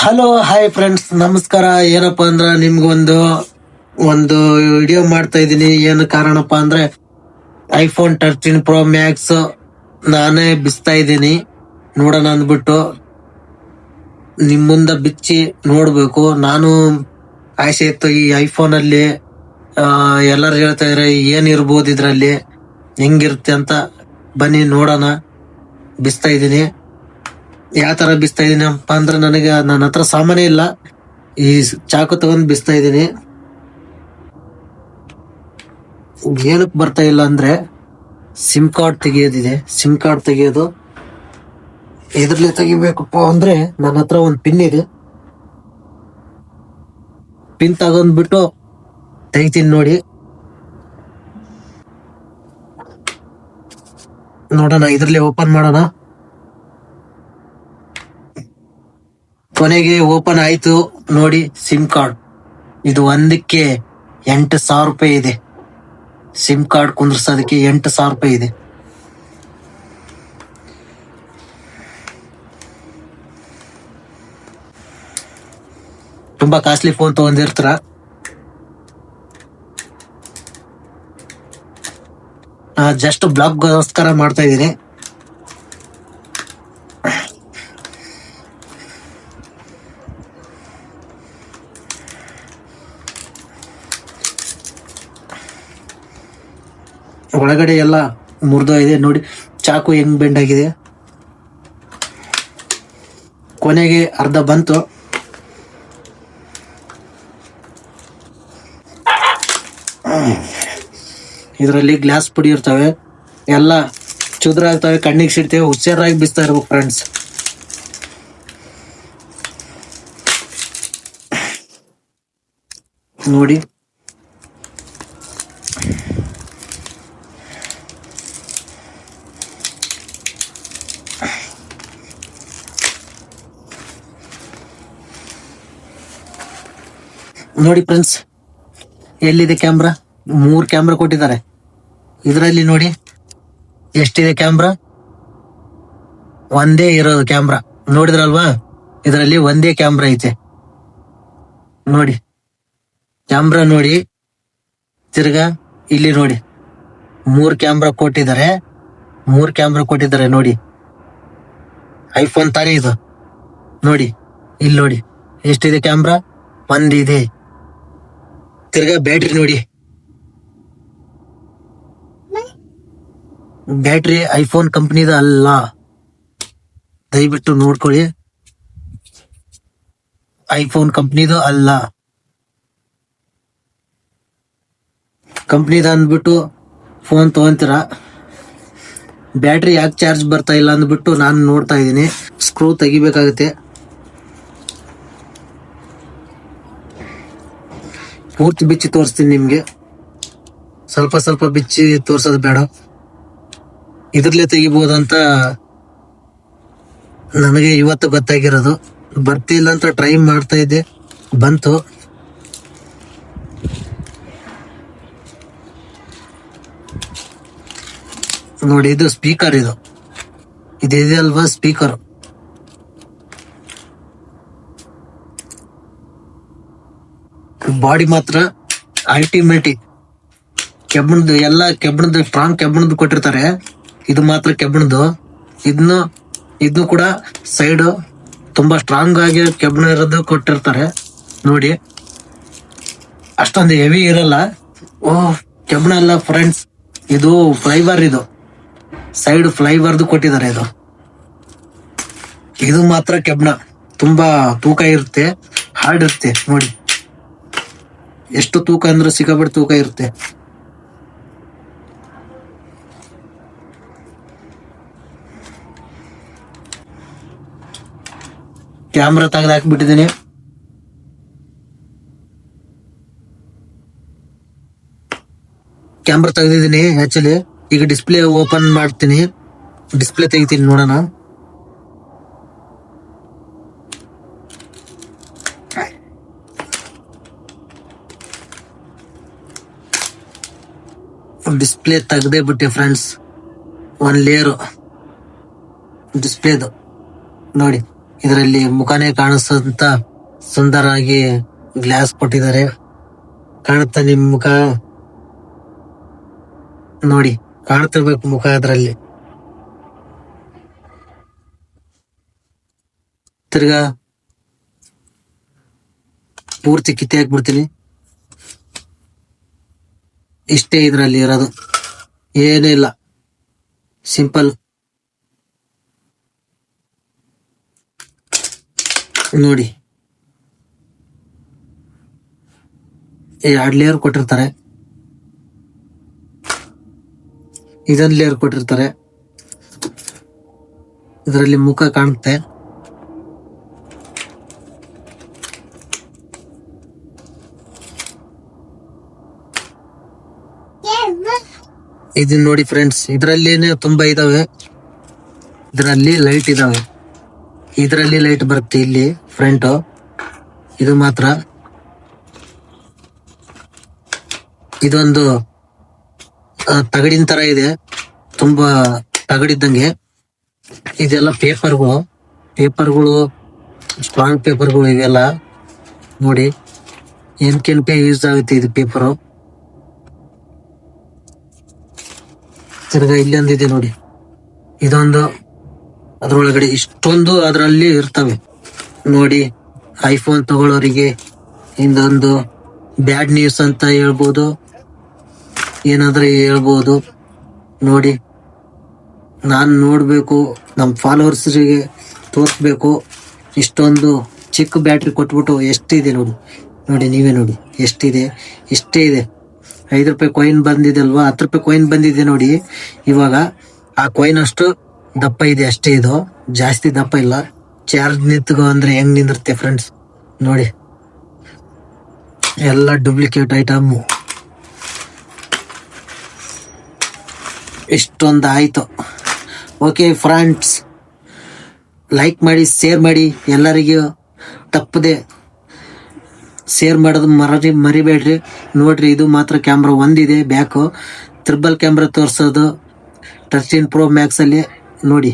Hello hi friends, ನಮಸ್ಕಾರ. ಏನಪ್ಪಾ ಅಂದ್ರ ನಿಮ್ಗೊಂದು ಒಂದು ವಿಡಿಯೋ ಮಾಡ್ತಾ ಇದೀನಿ. ಏನು ಕಾರಣಪ್ಪ ಅಂದ್ರೆ ಐಫೋನ್ 13 Pro Max ನಾನೇ ಬಿಸ್ತಾ ಇದ್ದೀನಿ. ನೋಡೋಣ ಅಂದ್ಬಿಟ್ಟು ನಿಮ್ ಮುಂದ ಬಿಚ್ಚಿ ನೋಡ್ಬೇಕು. ನಾನು ಆಸೆ ಇತ್ತು ಈ ಐಫೋನ್ ಅಲ್ಲಿ. ಎಲ್ಲರೂ ಹೇಳ್ತಾ ಇದ್ರೆ ಏನ್ ಇರ್ಬೋದು ಇದ್ರಲ್ಲಿ, ಹೆಂಗಿರುತ್ತೆ ಅಂತ. ಬನ್ನಿ ನೋಡೋಣ. ಬಿಸ್ತಾ ಇದೀನಿ. ಯಾವ ತರ ಬಿಸ್ತಾ ಇದೀನಪ್ಪ ಅಂದ್ರೆ ನನ್ನ ಹತ್ರ ಸಾಮಾನೇ ಇಲ್ಲ. ಈ ಚಾಕು ತಗೊಂಡ್ ಬಿಸ್ತಾ ಇದೀನಿ. ಏನಕ್ ಬರ್ತಾ ಇಲ್ಲ ಅಂದ್ರೆ ಸಿಮ್ ಕಾರ್ಡ್ ತೆಗಿಯೋದಿದೆ. ಸಿಮ್ ಕಾರ್ಡ್ ತೆಗಿಯೋದು ಎದ್ರಲ್ಲೇ ತೆಗಿಬೇಕಪ್ಪ ಅಂದ್ರೆ ನನ್ನ ಹತ್ರ ಒಂದು ಪಿನ್ ಇದೆ. ಪಿನ್ ತಗೊಂಡ್ಬಿಟ್ಟು ತೆಗಿತೀನಿ ನೋಡಿ. ನೋಡೋಣ, ಇದ್ರಲ್ಲೇ ಓಪನ್ ಮಾಡೋಣ. ಕೊನೆಗೆ ಓಪನ್ ಆಯ್ತು ನೋಡಿ. ಸಿಮ್ ಕಾರ್ಡ್ ಇದು ಒಂದಕ್ಕೆ 8,000 ರೂಪಾಯಿ ಇದೆ. ಸಿಮ್ ಕಾರ್ಡ್ ಕುಂದ್ರಸೋದಕ್ಕೆ 8,000 ರೂಪಾಯಿ ಇದೆ. ತುಂಬಾ ಕಾಸ್ಟ್ಲಿ ಫೋನ್ ತಗೊಂಡಿರ್ತೀರ. ಜಸ್ಟ್ ಬ್ಲಾಗ್ಗೋಸ್ಕರ ಮಾಡ್ತಾ ಇದ್ದೀನಿ. ಒಳಗಡೆ ಎಲ್ಲ ಮುರಿದೋಗಿದೆ ನೋಡಿ. ಚಾಕು ಹೆಂಗ್ ಬೆಂಡ್ ಆಗಿದೆ. ಕೊನೆಗೆ ಅರ್ಧ ಬಂತು. ಇದರಲ್ಲಿ ಗ್ಲಾಸ್ ಪುಡಿ ಇರ್ತವೆ, ಎಲ್ಲ ಚುದ್ರ ಆಗ್ತವೆ, ಕಣ್ಣಿಗೆ ಸಿಡ್ತೇವೆ. ಹುಷಾರಾಗಿ ಬಿಸ್ತಾ ಇರ್ಬೇಕು ಫ್ರೆಂಡ್ಸ್. ನೋಡಿ, ನೋಡಿ ಫ್ರೆಂಡ್ಸ್, ಎಲ್ಲಿದೆ ಕ್ಯಾಮ್ರಾ? 3 ಕ್ಯಾಮ್ರಾ ಕೊಟ್ಟಿದ್ದಾರೆ. ಇದರಲ್ಲಿ ನೋಡಿ ಎಷ್ಟಿದೆ ಕ್ಯಾಮ್ರಾ? ಒಂದೇ ಇರೋದು ಕ್ಯಾಮ್ರಾ. ನೋಡಿದ್ರಲ್ವಾ, ಇದರಲ್ಲಿ ಒಂದೇ ಕ್ಯಾಮ್ರಾ ಐತೆ ನೋಡಿ. ಕ್ಯಾಮ್ರಾ ನೋಡಿ. ತಿರ್ಗಾ ಇಲ್ಲಿ ನೋಡಿ, 3 ಕ್ಯಾಮ್ರಾ ಕೊಟ್ಟಿದ್ದಾರೆ. 3 ಕ್ಯಾಮ್ರಾ ಕೊಟ್ಟಿದ್ದಾರೆ ನೋಡಿ. ಐಫೋನ್ ತಾನೇ ಇದು. ನೋಡಿ ಇಲ್ಲಿ ನೋಡಿ ಎಷ್ಟಿದೆ ಕ್ಯಾಮ್ರಾ? ಒಂದಿದೆ. ತಿರ್ಗಾ ಬ್ಯಾಟ್ರಿ ನೋಡಿ. ಬ್ಯಾಟ್ರಿ ಐಫೋನ್ ಕಂಪ್ನಿದ ಅಲ್ಲ, ದಯವಿಟ್ಟು ನೋಡ್ಕೊಳ್ಳಿ. ಐಫೋನ್ ಕಂಪ್ನಿದು ಅಲ್ಲ. ಕಂಪ್ನಿದ ಅಂದ್ಬಿಟ್ಟು ಫೋನ್ ತಗೊಂತೀರ. ಬ್ಯಾಟ್ರಿ ಯಾಕೆ ಚಾರ್ಜ್ ಬರ್ತಾ ಇಲ್ಲ ಅಂದ್ಬಿಟ್ಟು ನಾನು ನೋಡ್ತಾ ಇದ್ದೀನಿ. ಸ್ಕ್ರೂ ತೆಗಿಬೇಕಾಗುತ್ತೆ. ಪೂರ್ತಿ ಬಿಚ್ಚಿ ತೋರಿಸ್ತೀನಿ ನಿಮ್ಗೆ. ಸ್ವಲ್ಪ ಸ್ವಲ್ಪ ಬಿಚ್ಚಿ ತೋರ್ಸೋದು ಬೇಡ. ಇದ್ರಲ್ಲೇ ತೆಗಿಬಹುದಂತ ನನಗೆ ಇವತ್ತು ಗೊತ್ತಾಗಿರೋದು. ಬರ್ತಿಲ್ಲ ಅಂತ ಟ್ರೈ ಮಾಡ್ತಾ ಇದ್ದೆ, ಬಂತು. ನೋಡಿ, ಇದು ಸ್ಪೀಕರ್. ಇದೆ ಅಲ್ವಾ ಸ್ಪೀಕರ್. ಬಾಡಿ ಮಾತ್ರ ಅಲ್ಟಿಮೇಟ್. ಕೆಬ್ಬಣದ್ದು ಎಲ್ಲ ಕೆಬ್ಬಣದ್ದು, ಸ್ಟ್ರಾಂಗ್ ಕೆಬ್ಬಣದ್ದು ಕೊಟ್ಟಿರ್ತಾರೆ. ಇದು ಮಾತ್ರ ಕೆಬ್ಬಣದ್ದು. ಇದನ್ನು ಕೂಡ ಸೈಡ್ ತುಂಬಾ ಸ್ಟ್ರಾಂಗ್ ಆಗಿ ಕೆಬ್ಬಣ ಇರೋದು ಕೊಟ್ಟಿರ್ತಾರೆ ನೋಡಿ. ಅಷ್ಟೊಂದು ಹೆವಿ ಇರಲ್ಲ. ಕೆಬ್ಬಣ ಅಲ್ಲ ಫ್ರೆಂಡ್ಸ್, ಇದು ಫ್ಲೈಬರ್. ಇದು ಸೈಡ್ ಫ್ಲೈಬರ್ದು ಕೊಟ್ಟಿದ್ದಾರೆ. ಇದು ಮಾತ್ರ ಕೆಬ್ಬಣ. ತುಂಬಾ ತೂಕ ಇರುತ್ತೆ, ಹಾರ್ಡ್ ಇರುತ್ತೆ ನೋಡಿ. ಎಷ್ಟು ತೂಕ ಅಂದ್ರೆ ಸಿಕ್ಕಾಪಟ್ಟೆ ತೂಕ ಇರುತ್ತೆ. ಕ್ಯಾಮ್ರಾ ತೆಗೆದು ಹಾಕ್ಬಿಟ್ಟಿದ್ದೀನಿ. ಕ್ಯಾಮ್ರಾ ತೆಗೆದಿದ್ದೀನಿ ಆಕ್ಚುಲಿ. ಈಗ ಡಿಸ್ಪ್ಲೇ ಓಪನ್ ಮಾಡ್ತೀನಿ. ಡಿಸ್ಪ್ಲೇ ತೆಗಿತೀನಿ, ನೋಡೋಣ. ಡಿಸ್ಪ್ಲೇ ತೆಗ್ದೇ ಬಿಟ್ಟೆ ಫ್ರೆಂಡ್ಸ್. 1 ಲೇಯರ್ ಡಿಸ್ಪ್ಲೇದು ನೋಡಿ. ಇದರಲ್ಲಿ ಮುಖನೇ ಕಾಣಿಸಂತ ಸುಂದರವಾಗಿ ಗ್ಲಾಸ್ ಕೊಟ್ಟಿದ್ದಾರೆ. ಕಾಣುತ್ತಾ ನಿಮ್ ಮುಖ ನೋಡಿ, ಕಾಣ್ತಿರ್ಬೇಕು ಮುಖ ಅದರಲ್ಲಿ. ತಿರ್ಗಾ ಪೂರ್ತಿ ಕಿತ್ತೆ ಹಾಕ್ಬಿಡ್ತೀನಿ. ಇಷ್ಟೇ ಇದ್ರಲ್ಲಿ ಇರೋದು, ಏನೂ ಇಲ್ಲ, ಸಿಂಪಲ್. ನೋಡಿ, 2 ಲೇಯರ್ ಕೊಟ್ಟಿರ್ತಾರೆ, ಇದೊಂದು ಲೇಯರ್ ಕೊಟ್ಟಿರ್ತಾರೆ. ಇದರಲ್ಲಿ ಮುಖ ಕಾಣುತ್ತೆ. ಇದನ್ನ ನೋಡಿ ಫ್ರೆಂಡ್ಸ್, ಇದರಲ್ಲೇನೆ ತುಂಬಾ ಇದಾವೆ. ಇದರಲ್ಲಿ ಲೈಟ್ ಇದಾವೆ, ಇದರಲ್ಲಿ ಲೈಟ್ ಬರುತ್ತೆ ಇಲ್ಲಿ ಫ್ರಂಟ್. ಇದು ಮಾತ್ರ ಇದೊಂದು ತಗಡಿನ ತರ ಇದೆ, ತುಂಬಾ ತಗಡಿದ್ದಂಗೆ. ಇದೆಲ್ಲ ಪೇಪರ್ಗಳು ಸ್ಟ್ರಾಂಗ್ ಪೇಪರ್ಗಳು ಇವೆಲ್ಲ. ನೋಡಿ ಏನಕ್ಕೆ ಯೂಸ್ ಆಗುತ್ತೆ ಇದು ಪೇಪರು. ತಿರ್ಗಾ ಇಲ್ಲೊಂದಿದೆ ನೋಡಿ, ಇದೊಂದು. ಅದ್ರೊಳಗಡೆ ಇಷ್ಟೊಂದು ಅದರಲ್ಲಿ ಇರ್ತವೆ ನೋಡಿ. ಐಫೋನ್ ತಗೊಳ್ಳೋರಿಗೆ ಇದೊಂದು ಬ್ಯಾಡ್ ನ್ಯೂಸ್ ಅಂತ ಹೇಳ್ಬೋದು, ಏನಾದ್ರೂ ಹೇಳ್ಬೋದು. ನೋಡಿ, ನಾನು ನೋಡ್ಬೇಕು, ನಮ್ಮ ಫಾಲೋವರ್ಸ್ರಿಗೆ ತೋರಿಸ್ಬೇಕು. ಇಷ್ಟೊಂದು ಚಿಕ್ಕ ಬ್ಯಾಟ್ರಿ ಕೊಟ್ಬಿಟ್ಟು ಎಷ್ಟಿದೆ ನೋಡಿ. ನೋಡಿ ನೀವೇ ನೋಡಿ ಎಷ್ಟಿದೆ, ಇಷ್ಟೇ ಇದೆ. 5 ರೂಪಾಯಿ ಕಾಯಿನ್ ಬಂದಿದೆ ಅಲ್ವಾ, 10 ರೂಪಾಯಿ ಕಾಯಿನ್ ಬಂದಿದೆ ನೋಡಿ. ಇವಾಗ ಆ ಕಾಯಿನ್ ಅಷ್ಟು ದಪ್ಪ ಇದೆ ಅಷ್ಟೇ, ಇದು ಜಾಸ್ತಿ ದಪ್ಪ ಇಲ್ಲ. ಚಾರ್ಜ್ ನಿಂತ್ಕೋ ಅಂದ್ರೆ ಹೆಂಗ್ ನಿಂದಿರುತ್ತೆ ಫ್ರೆಂಡ್ಸ್ ನೋಡಿ. ಎಲ್ಲ ಡೂಪ್ಲಿಕೇಟ್ ಐಟಮ್. ಇಷ್ಟೊಂದು ಆಯ್ತು. ಓಕೆ ಫ್ರೆಂಡ್ಸ್, ಲೈಕ್ ಮಾಡಿ, ಶೇರ್ ಮಾಡಿ, ಎಲ್ಲರಿಗೂ ತಪ್ಪದೆ ಶೇರ್ ಮಾಡೋದು ಮರಿಬೇಡ್ರಿ. ನೋಡ್ರಿ, ಇದು ಮಾತ್ರ ಕ್ಯಾಮ್ರಾ ಒಂದಿದೆ ಬ್ಯಾಕು, 3 ಕ್ಯಾಮ್ರಾ ತೋರಿಸೋದು 13 Pro Max ಅಲ್ಲಿ ನೋಡಿ.